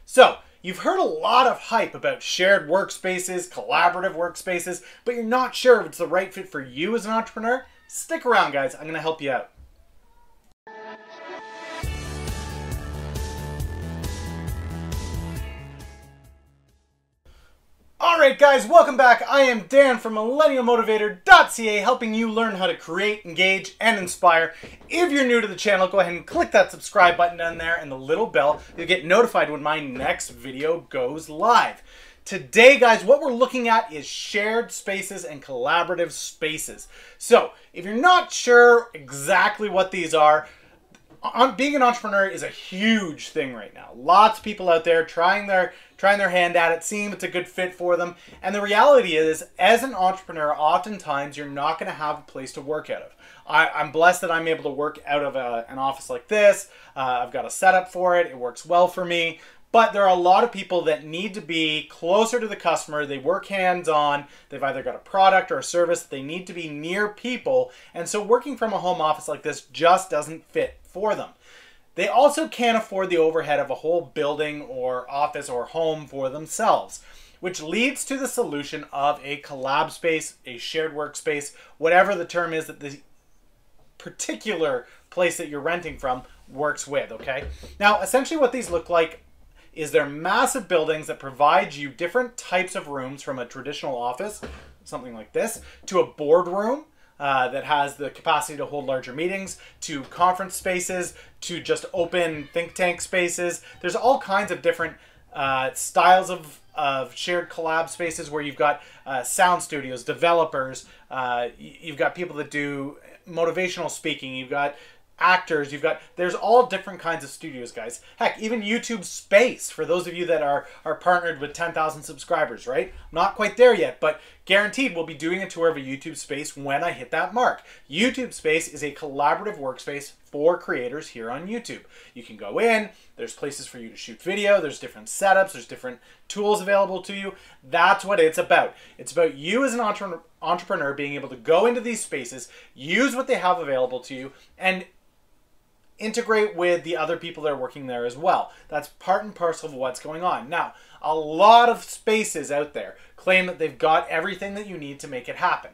So, you've heard a lot of hype about shared workspaces, collaborative workspaces, but you're not sure if it's the right fit for you as an entrepreneur? Stick around, guys. I'm going to help you out. Alright guys, welcome back. I am Dan from MillennialMotivator.ca, helping you learn how to create, engage, and inspire. If you're new to the channel, go ahead and click that subscribe button down there and the little bell. You'll get notified when my next video goes live. Today, guys, what we're looking at is shared spaces and collaborative spaces. So, if you're not sure exactly what these are, being an entrepreneur is a huge thing right now. Lots of people out there trying their hand at it, seeing if it's a good fit for them. And the reality is, as an entrepreneur, oftentimes you're not going to have a place to work out of. I'm blessed that I'm able to work out of an office like this. I've got a setup for it. It works well for me. But there are a lot of people that need to be closer to the customer. They work hands-on. They've either got a product or a service. They need to be near people. And so working from a home office like this just doesn't fit for them. They also can't afford the overhead of a whole building or office or home for themselves, which leads to the solution of a collab space, a shared workspace, whatever the term is that the particular place that you're renting from works with, okay? Now, essentially what these look like is they're massive buildings that provide you different types of rooms, from a traditional office, something like this, to a boardroom that has the capacity to hold larger meetings, to conference spaces, to just open think tank spaces. There's all kinds of different styles of shared collab spaces where you've got sound studios, developers, you've got people that do motivational speaking, you've got actors, there's all different kinds of studios, guys. Heck, even YouTube Space, for those of you that are partnered with 10,000 subscribers, right? Not quite there yet, but guaranteed we'll be doing a tour of a YouTube Space when I hit that mark. YouTube Space is a collaborative workspace for creators here on YouTube. You can go in, there's places for you to shoot video, there's different setups, there's different tools available to you. That's what it's about. It's about you as an entrepreneur being able to go into these spaces, use what they have available to you, and integrate with the other people that are working there as well. That's part and parcel of what's going on. Now, a lot of spaces out there claim that they've got everything that you need to make it happen.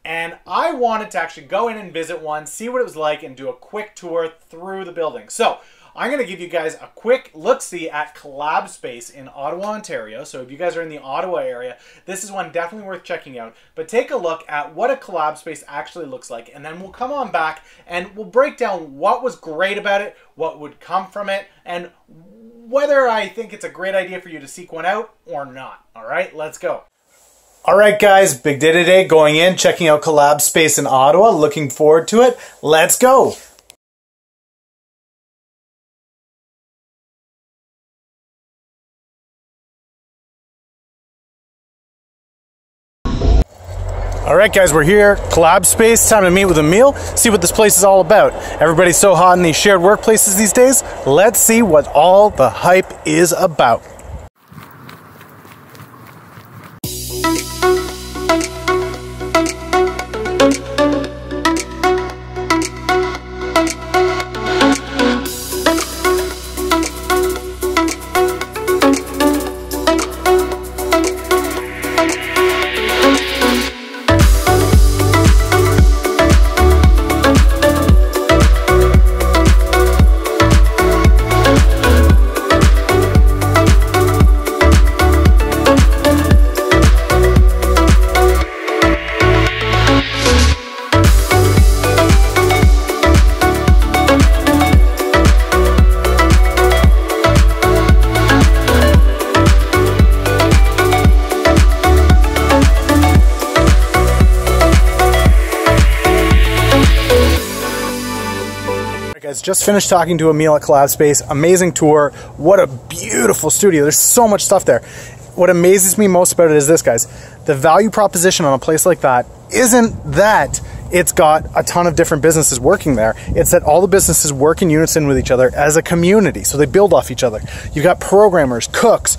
And I wanted to actually go in and visit one, see what it was like, and do a quick tour through the building. So, I'm going to give you guys a quick look-see at Collab Space in Ottawa, Ontario. So if you guys are in the Ottawa area, this is one definitely worth checking out. But take a look at what a Collab Space actually looks like, and then we'll come on back and we'll break down what was great about it, what would come from it, and whether I think it's a great idea for you to seek one out or not. All right, let's go. All right, guys, big day today. Going in, checking out Collab Space in Ottawa. Looking forward to it. Let's go. All right, guys, we're here, Collab Space. Time to meet with Emil, see what this place is all about. Everybody's so hot in these shared workplaces these days. Let's see what all the hype is about. Guys, just finished talking to Emil at Collab Space. Amazing tour. What a beautiful studio. There's so much stuff there. What amazes me most about it is this, guys. The value proposition on a place like that isn't that it's got a ton of different businesses working there. It's that all the businesses work in unison with each other as a community, so they build off each other. You've got programmers, cooks,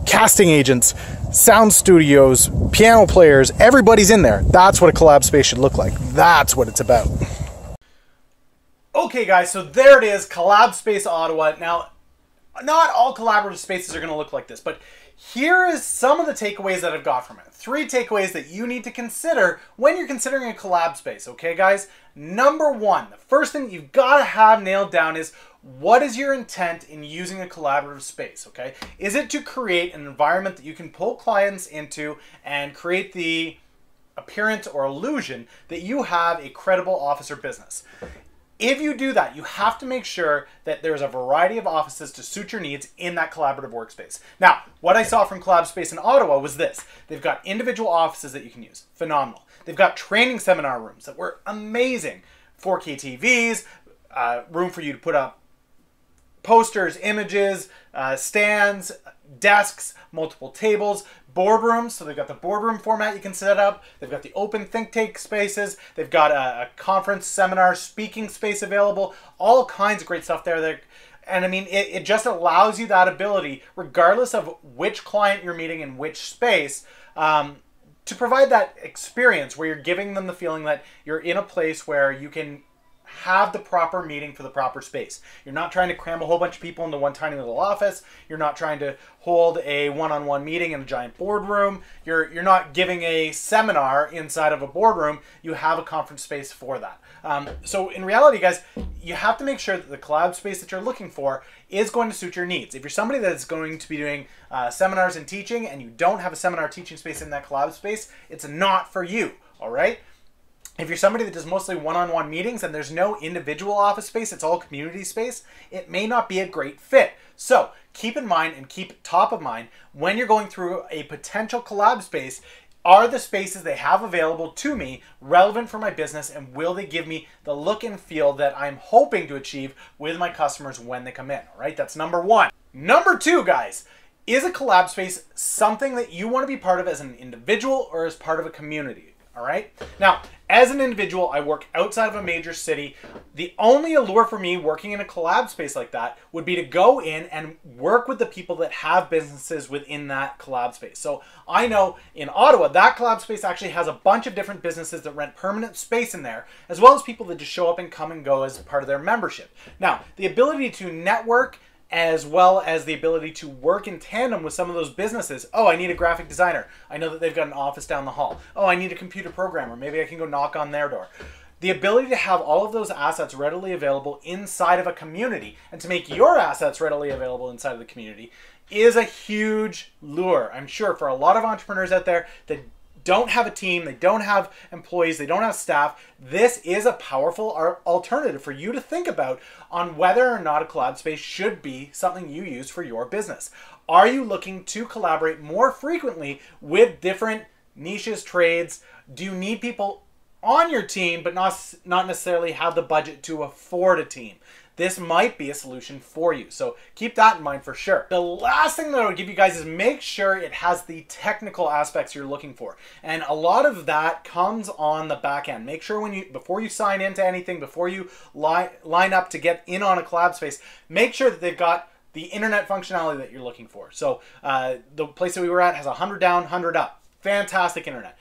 casting agents, sound studios, piano players, everybody's in there. That's what a collab space should look like. That's what it's about. Okay guys, so there it is, Collab Space Ottawa. Now, Not all collaborative spaces are going to look like this, but here is some of the takeaways that I've got from it. 3 takeaways that you need to consider when you're considering a collab space, okay guys? Number 1, the first thing you've got to have nailed down is, what is your intent in using a collaborative space, okay? Is it to create an environment that you can pull clients into and create the appearance or illusion that you have a credible office or business? If you do that, you have to make sure that there's a variety of offices to suit your needs in that collaborative workspace. Now, what I saw from Collab Space in Ottawa was this. They've got individual offices that you can use. Phenomenal. They've got training seminar rooms that were amazing. 4K TVs, room for you to put up posters, images, stands, desks, multiple tables, boardrooms. So they've got the boardroom format you can set up. They've got the open think tank spaces. They've got a conference, seminar, speaking space available. All kinds of great stuff there. And I mean, it just allows you that ability, regardless of which client you're meeting in which space, to provide that experience where you're giving them the feeling that you're in a place where you can have the proper meeting for the proper space. You're not trying to cram a whole bunch of people into one tiny little office. You're not trying to hold a one-on-one meeting in a giant boardroom. You're not giving a seminar inside of a boardroom. You have a conference space for that. So in reality, guys, you have to make sure that the collab space that you're looking for is going to suit your needs. If you're somebody that's going to be doing seminars and teaching and you don't have a seminar teaching space in that collab space, it's not for you, all right? If you're somebody that does mostly one-on-one meetings and there's no individual office space, it's all community space, it may not be a great fit. So keep in mind and keep top of mind when you're going through a potential collab space, are the spaces they have available to me relevant for my business, and will they give me the look and feel that I'm hoping to achieve with my customers when they come in, all right? That's number 1. Number 2, guys, is a collab space something that you want to be part of as an individual or as part of a community? All right. Now, as an individual, I work outside of a major city. The only allure for me working in a collab space like that would be to go in and work with the people that have businesses within that collab space. So I know in Ottawa, that collab space actually has a bunch of different businesses that rent permanent space in there, as well as people that just show up and come and go as part of their membership. Now, the ability to network, as well as the ability to work in tandem with some of those businesses. Oh, I need a graphic designer. I know that they've got an office down the hall. Oh, I need a computer programmer. Maybe I can go knock on their door. The ability to have all of those assets readily available inside of a community and to make your assets readily available inside of the community is a huge lure, I'm sure, for a lot of entrepreneurs out there that don't have a team, they don't have employees, they don't have staff. This is a powerful alternative for you to think about on whether or not a collab space should be something you use for your business. Are you looking to collaborate more frequently with different niches, trades? Do you need people on your team but not necessarily have the budget to afford a team? This might be a solution for you. So keep that in mind for sure. The last thing that I would give you guys is make sure it has the technical aspects you're looking for. And a lot of that comes on the back end. Make sure before you sign into anything, before you line up to get in on a collab space, make sure that they've got the internet functionality that you're looking for. So the place that we were at has 100 down, 100 up. Fantastic internet.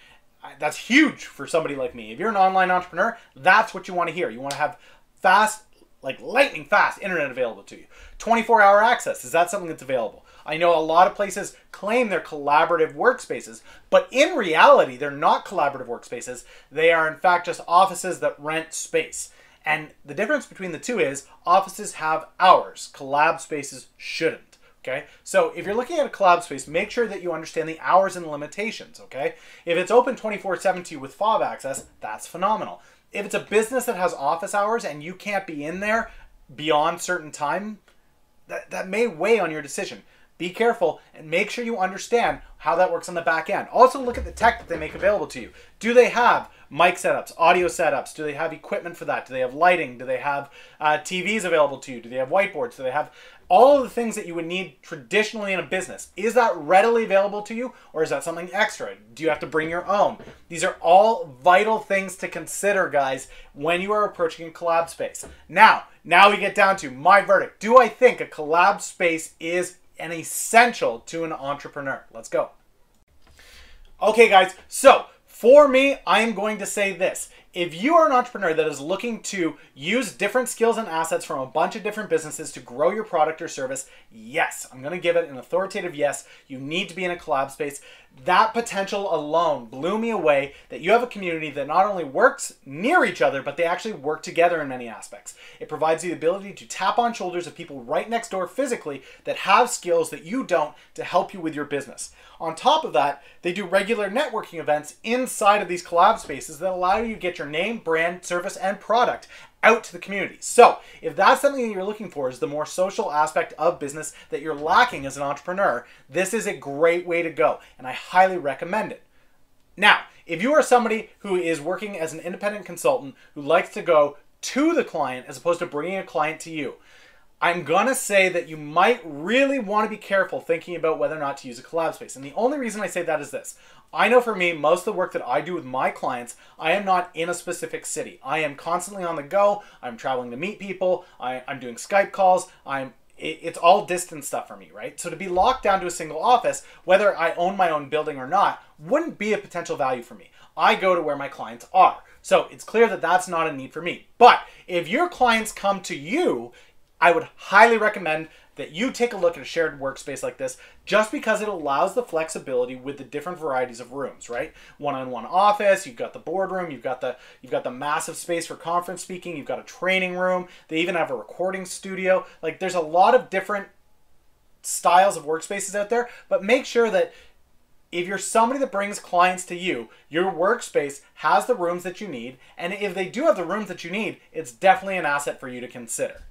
That's huge for somebody like me. If you're an online entrepreneur, that's what you want to hear. You want to have fast, like lightning fast internet available to you. 24-hour access, is that something that's available? I know a lot of places claim they're collaborative workspaces, but in reality, they're not collaborative workspaces. They are in fact just offices that rent space. And the difference between the two is offices have hours, collab spaces shouldn't. Okay, so if you're looking at a collab space, make sure that you understand the hours and limitations, okay? If it's open 24/7 to you with fob access, that's phenomenal. If it's a business that has office hours and you can't be in there beyond certain time, that may weigh on your decision. Be careful and make sure you understand how that works on the back end. Also look at the tech that they make available to you. Do they have mic setups, audio setups? Do they have equipment for that? Do they have lighting? Do they have TVs available to you? Do they have whiteboards? Do they have all of the things that you would need traditionally in a business? Is that readily available to you, or is that something extra? Do you have to bring your own? These are all vital things to consider, guys, when you are approaching a collab space. Now we get down to my verdict. Do I think a collab space is an essential to an entrepreneur? Let's go. Okay, guys, so for me, I'm going to say this. If you are an entrepreneur that is looking to use different skills and assets from a bunch of different businesses to grow your product or service, Yes, I'm going to give it an authoritative yes. You need to be in a collab space. That potential alone blew me away, that you have a community that not only works near each other, but they actually work together in many aspects. It provides you the ability to tap on shoulders of people right next door physically that have skills that you don't to help you with your business. On top of that, they do regular networking events inside of these collab spaces that allow you to get your name, brand, service, and product out to the community. So if that's something that you're looking for, is the more social aspect of business that you're lacking as an entrepreneur, this is a great way to go, and I highly recommend it. Now, if you are somebody who is working as an independent consultant who likes to go to the client as opposed to bringing a client to you, I'm gonna say that you might really want to be careful thinking about whether or not to use a collab space. And the only reason I say that is this. I know for me, most of the work that I do with my clients, I am not in a specific city. I am constantly on the go. I'm traveling to meet people. I'm doing Skype calls. It's all distance stuff for me, right? So to be locked down to a single office, whether I own my own building or not, wouldn't be a potential value for me. I go to where my clients are. So it's clear that that's not a need for me. But if your clients come to you, I would highly recommend that you take a look at a shared workspace like this, just because it allows the flexibility with the different varieties of rooms, right? One-on-one office, you've got the boardroom, you've got the massive space for conference speaking, you've got a training room, they even have a recording studio. Like, there's a lot of different styles of workspaces out there, but make sure that if you're somebody that brings clients to you, your workspace has the rooms that you need, and if they do have the rooms that you need, it's definitely an asset for you to consider.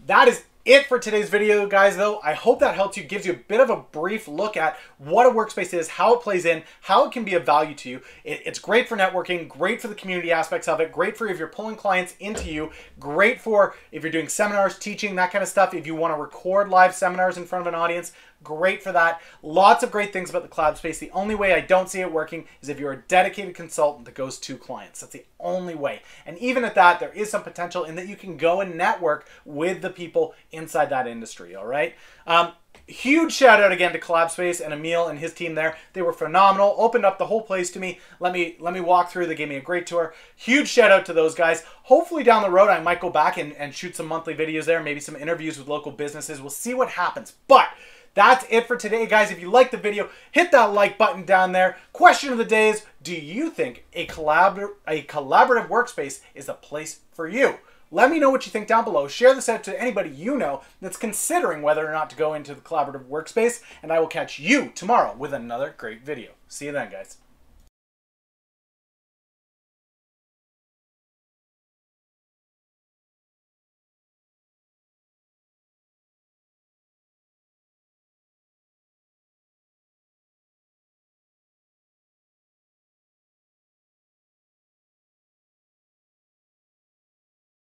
That is it for today's video, guys, though. I hope that helps you, gives you a bit of a brief look at what a workspace is, how it plays in, how it can be of value to you. It's great for networking, great for the community aspects of it, great for if you're pulling clients into you, great for if you're doing seminars, teaching, that kind of stuff. If you want to record live seminars in front of an audience, great for that. Lots of great things about the collab space. The only way I don't see it working is if you're a dedicated consultant that goes to clients. That's the only way. And even at that, there is some potential in that you can go and network with the people inside that industry, all right? Huge shout out again to Collab Space and Emil and his team there. They were phenomenal, opened up the whole place to me. Let me walk through. They gave me a great tour. Huge shout out to those guys. Hopefully down the road I might go back and shoot some monthly videos there, maybe some interviews with local businesses. We'll see what happens. But that's it for today, guys. If you liked the video, hit that like button down there. Question of the day is, do you think a collaborative workspace is a place for you? Let me know what you think down below. Share this out to anybody you know that's considering whether or not to go into the collaborative workspace, and I will catch you tomorrow with another great video. See you then, guys.